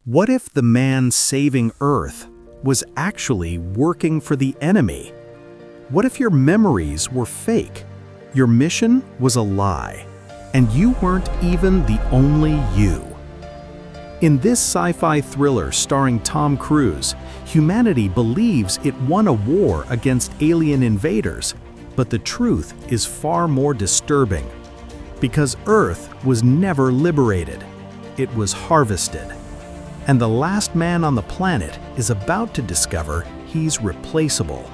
What if the man saving Earth was actually working for the enemy? What if your memories were fake? Your mission was a lie, and you weren't even the only you. In this sci-fi thriller starring Tom Cruise, humanity believes it won a war against alien invaders, but the truth is far more disturbing. Because Earth was never liberated, it was harvested. And the last man on the planet is about to discover he's replaceable.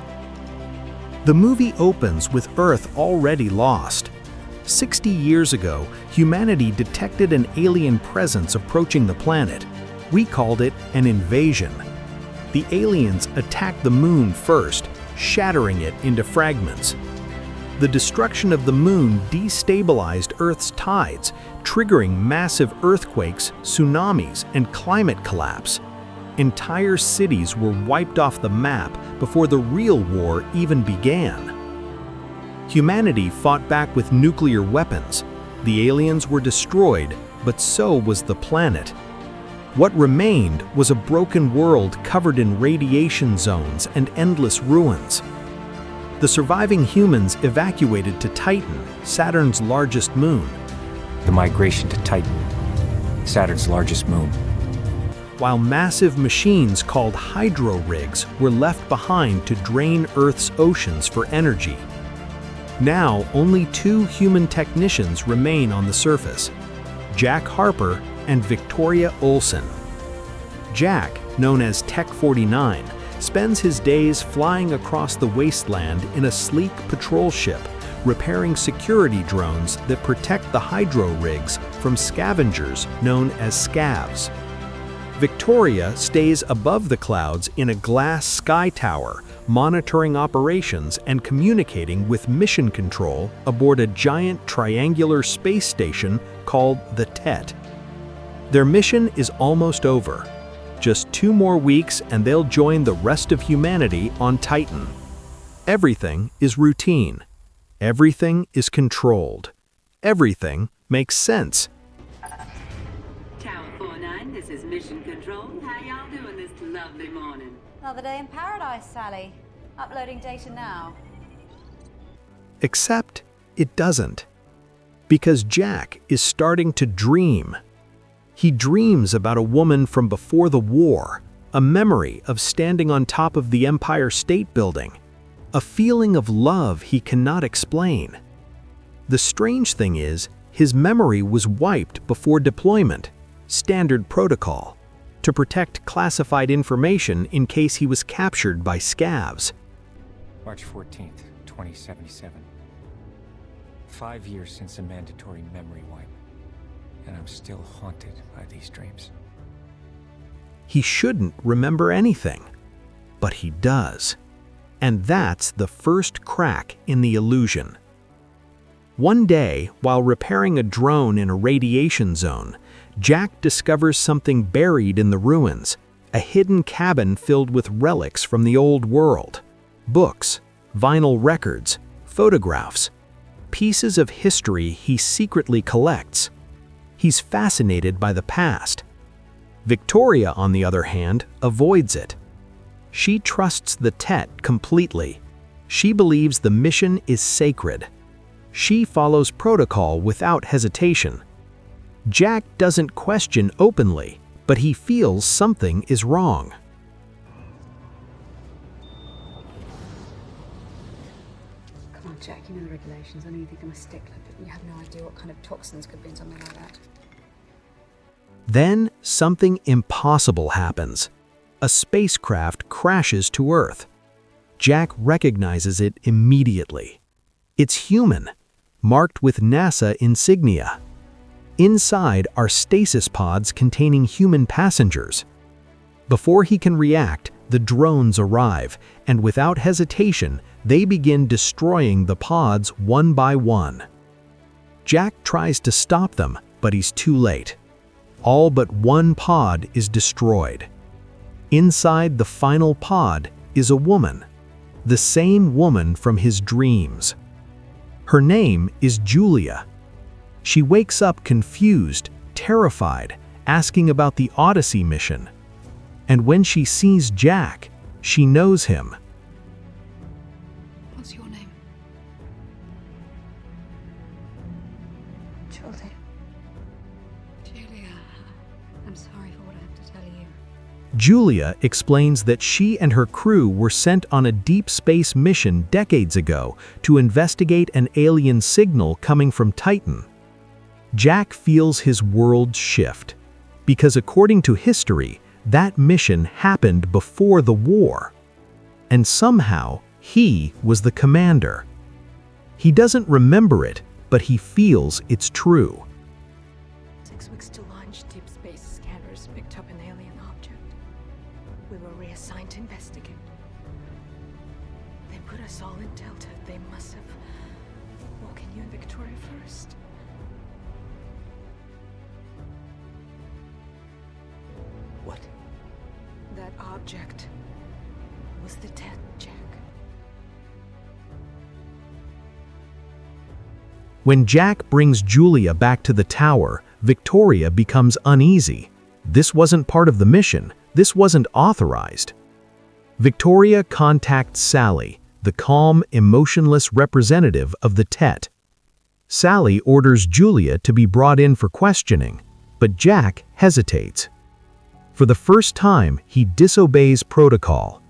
The movie opens with Earth already lost. 60 years ago, humanity detected an alien presence approaching the planet. We called it an invasion. The aliens attacked the moon first, shattering it into fragments. The destruction of the moon destabilized Earth's tides, triggering massive earthquakes, tsunamis, and climate collapse. Entire cities were wiped off the map before the real war even began. Humanity fought back with nuclear weapons. The aliens were destroyed, but so was the planet. What remained was a broken world covered in radiation zones and endless ruins. The surviving humans evacuated to Titan, Saturn's largest moon. The migration to Titan, Saturn's largest moon. While massive machines called hydro rigs were left behind to drain Earth's oceans for energy. Now, only two human technicians remain on the surface, Jack Harper and Victoria Olsen. Jack, known as Tech 49, spends his days flying across the wasteland in a sleek patrol ship, repairing security drones that protect the hydro rigs from scavengers known as scavs. Victoria stays above the clouds in a glass sky tower, monitoring operations and communicating with mission control aboard a giant triangular space station called the TET. Their mission is almost over. Just 2 more weeks and they'll join the rest of humanity on Titan. Everything is routine. Everything is controlled. Everything makes sense. Tower 49, this is Mission Control. How y'all doing this lovely morning? Another day in paradise, Sally. Uploading data now. Except it doesn't. Because Jack is starting to dream. He dreams about a woman from before the war, a memory of standing on top of the Empire State Building, a feeling of love he cannot explain. The strange thing is, his memory was wiped before deployment, standard protocol, to protect classified information in case he was captured by scavs. March 14th, 2077. 5 years since a mandatory memory wipe, and I'm still haunted by these dreams. He shouldn't remember anything, but he does. And that's the first crack in the illusion. One day, while repairing a drone in a radiation zone, Jack discovers something buried in the ruins, a hidden cabin filled with relics from the old world. Books, vinyl records, photographs, pieces of history he secretly collects. He's fascinated by the past. Victoria, on the other hand, avoids it. She trusts the TET completely. She believes the mission is sacred. She follows protocol without hesitation. Jack doesn't question openly, but he feels something is wrong. Come on, Jack, you know the regulations. I know you think I'm a stickler, but you have no idea what kind of toxins could be in something like that. Then something impossible happens. A spacecraft crashes to Earth. Jack recognizes it immediately. It's human, marked with NASA insignia. Inside are stasis pods containing human passengers. Before he can react, the drones arrive, and without hesitation, they begin destroying the pods one by one. Jack tries to stop them, but he's too late. All but one pod is destroyed. Inside the final pod is a woman, the same woman from his dreams. Her name is Julia. She wakes up confused, terrified, asking about the Odyssey mission. And when she sees Jack, she knows him. What's your name? Julia. Julia, I'm sorry for what I have to tell you. Julia explains that she and her crew were sent on a deep space mission decades ago to investigate an alien signal coming from Titan. Jack feels his world shift, because according to history, that mission happened before the war. And somehow, he was the commander. He doesn't remember it, but he feels it's true. 6 weeks to launch, deep space scanners picked up an alien object. We were reassigned to investigate. They put us all in Delta. They must have woken you and Victoria first. What? That object was the Tet, Jack. When Jack brings Julia back to the tower, Victoria becomes uneasy. This wasn't part of the mission. This wasn't authorized. Victoria contacts Sally, the calm, emotionless representative of the Tet. Sally orders Julia to be brought in for questioning, but Jack hesitates. For the first time, he disobeys protocol,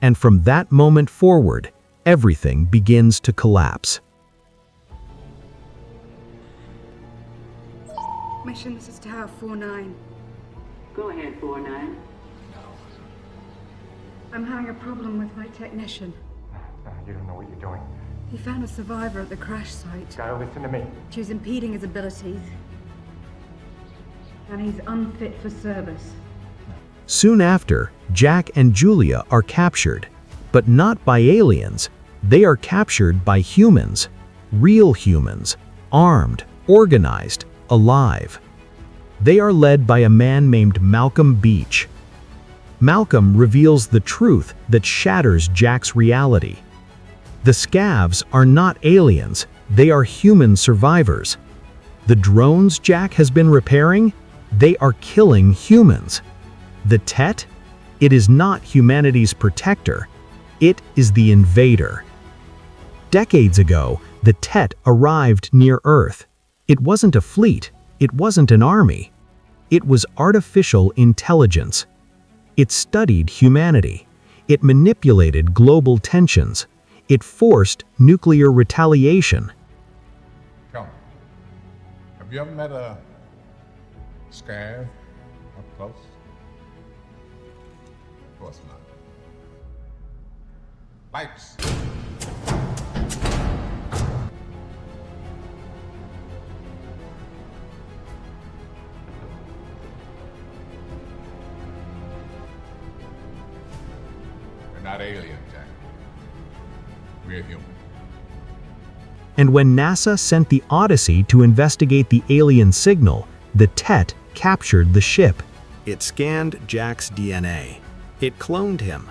and from that moment forward, everything begins to collapse. Mission, this is Tower 49. Go ahead, 49. I'm having a problem with my technician. You don't know what you're doing. He found a survivor at the crash site. Gotta listen to me. She was impeding his abilities. And he's unfit for service. Soon after, Jack and Julia are captured, but not by aliens. They are captured by humans, real humans, armed, organized, alive. They are led by a man named Malcolm Beach. Malcolm reveals the truth that shatters Jack's reality. The scavs are not aliens, they are human survivors. The drones Jack has been repairing, they are killing humans. The Tet? It is not humanity's protector, it is the invader. Decades ago, the Tet arrived near Earth. It wasn't a fleet, it wasn't an army. It was artificial intelligence. It studied humanity. It manipulated global tensions. It forced nuclear retaliation. Come. Have you ever met a scav up close? Of course not. Lights. We're not alien, Jack. We're human. And when NASA sent the Odyssey to investigate the alien signal, the Tet captured the ship. It scanned Jack's DNA. It cloned him,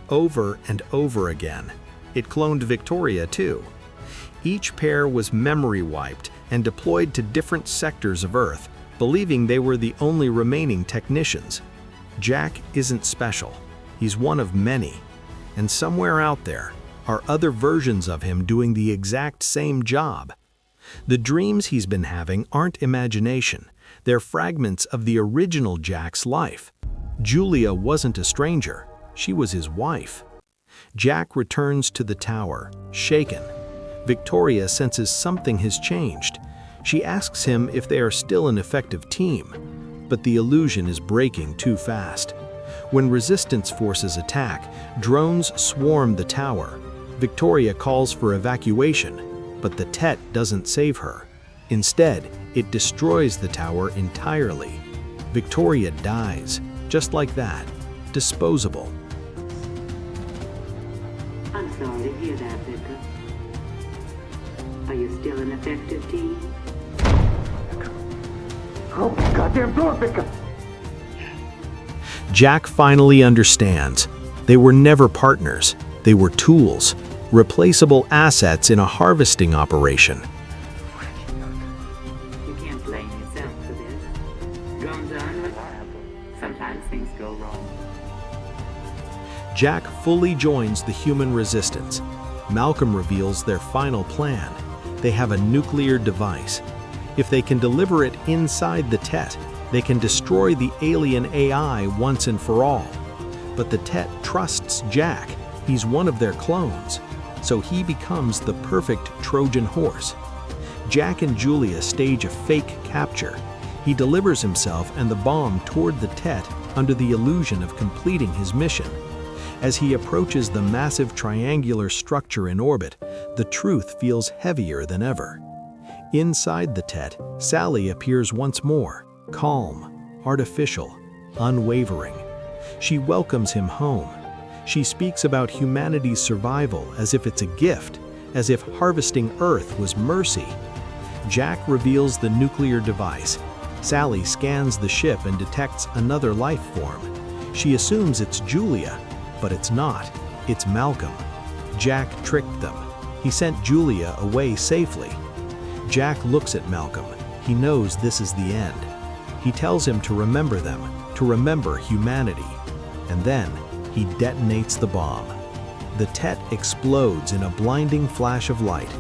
over and over again. It cloned Victoria too. Each pair was memory wiped and deployed to different sectors of Earth, believing they were the only remaining technicians. Jack isn't special. He's one of many. And somewhere out there are other versions of him doing the exact same job. The dreams he's been having aren't imagination. They're fragments of the original Jack's life. Julia wasn't a stranger. She was his wife. Jack returns to the tower, shaken. Victoria senses something has changed. She asks him if they are still an effective team, but the illusion is breaking too fast. When resistance forces attack, drones swarm the tower. Victoria calls for evacuation, but the Tet doesn't save her. Instead, it destroys the tower entirely. Victoria dies, just like that, disposable. I'm sorry to hear that, Victor. Are you still an effective team? Open the goddamn door, Victor! Jack finally understands. They were never partners. They were tools, replaceable assets in a harvesting operation. You can't blame yourself for this. Guns on, go wrong. Jack fully joins the human resistance. Malcolm reveals their final plan. They have a nuclear device. If they can deliver it inside the Tet, they can destroy the alien AI once and for all. But the Tet trusts Jack. He's one of their clones. So he becomes the perfect Trojan horse. Jack and Julia stage a fake capture. He delivers himself and the bomb toward the Tet under the illusion of completing his mission. As he approaches the massive triangular structure in orbit, the truth feels heavier than ever. Inside the Tet, Sally appears once more, calm, artificial, unwavering. She welcomes him home. She speaks about humanity's survival as if it's a gift, as if harvesting Earth was mercy. Jack reveals the nuclear device. Sally scans the ship and detects another life form. She assumes it's Julia, but it's not. It's Malcolm. Jack tricked them. He sent Julia away safely. Jack looks at Malcolm. He knows this is the end. He tells him to remember them, to remember humanity. And then he detonates the bomb. The Tet explodes in a blinding flash of light.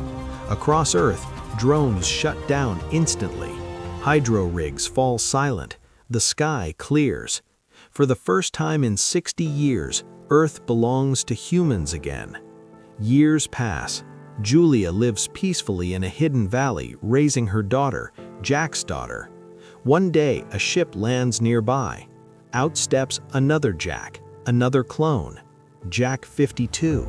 Across Earth, drones shut down instantly. Hydro rigs fall silent. The sky clears. For the first time in 60 years, Earth belongs to humans again. Years pass. Julia lives peacefully in a hidden valley, raising her daughter, Jack's daughter. One day, a ship lands nearby. Out steps another Jack, another clone, Jack 52.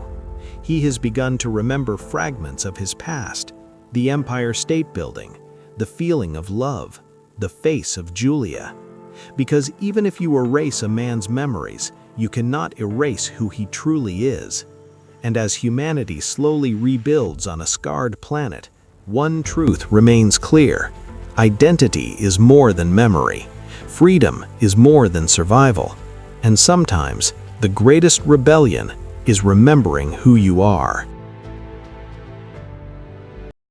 He has begun to remember fragments of his past, the Empire State Building, the feeling of love, the face of Julia. Because even if you erase a man's memories, you cannot erase who he truly is. And as humanity slowly rebuilds on a scarred planet, one truth remains clear. Identity is more than memory. Freedom is more than survival. And sometimes, the greatest rebellion is remembering who you are.